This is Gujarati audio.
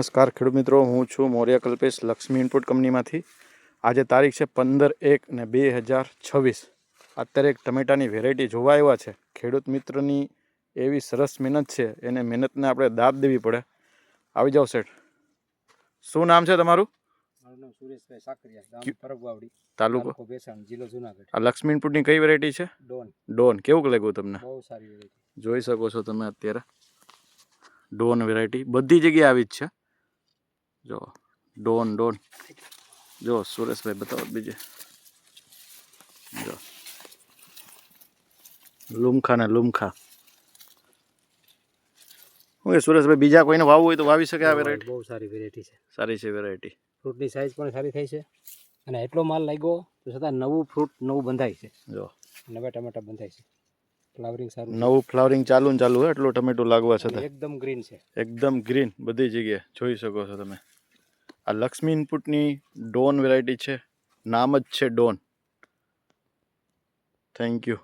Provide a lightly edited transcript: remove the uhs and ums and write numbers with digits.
નમસ્કાર ખેડૂત મિત્રો, હું છું મૌર્ય કલ્પેશ લક્ષ્મી ઇનપુટ કંપનીમાંથી. આજે તારીખ છે 15/1/2026. અત્યારે એક ટમેટાની વેરાયટી જોવા આવ્યા છે. ખેડૂત મિત્રની એવી સરસ મહેનત છે, એને મહેનતને આપણે દાદ દેવી પડે. આવી જાઓ શેઠ. શું નામ છે તમારું? મારું નામ સુરેશભાઈ સાકરિયા, ગામ પરબવાવડી, તાલુકો ભેસાણ, જિલ્લો જુનાગઢ. આ લક્ષ્મી ઇનપુટની કઈ વેરાયટી છે? ડોન. કેવું લાગ્યું તમને? બહુ સારી વેરાયટી. જોઈ શકો છો તમે અત્યારે ડોન વેરાયટી બધી જગ્યાએ આવી જ છે. જો ડોન જો સુરેશભાઈ બતાવો બીજે. જો લુમખા ને લુમખા. ઓકે સુરેશભાઈ, બીજા કોઈને વાવવું હોય તો વાવી શકે આ વેરાયટી? બહુ સારી વેરાયટી છે. સારી છે વેરાયટી. ફ્રૂટની સાઇઝ પણ સારી થઈ છે અને એટલો માલ લાગ્યો તો છતાં નવું ફ્રૂટ નવું બંધાય છે. જો નવા ટમેટા બંધાય છે. ફ્લાવરિંગ સારું, નવું ફ્લાવરિંગ ચાલુ હોય એટલું ટમેટું લાગવા છતાં એકદમ ગ્રીન છે. એકદમ ગ્રીન બધી જગ્યાએ જોઈ શકો છો તમે. આ લક્ષ્મી ઇનપુટની ડોન વેરાયટી છે, નામ જ છે ડોન. Thank you.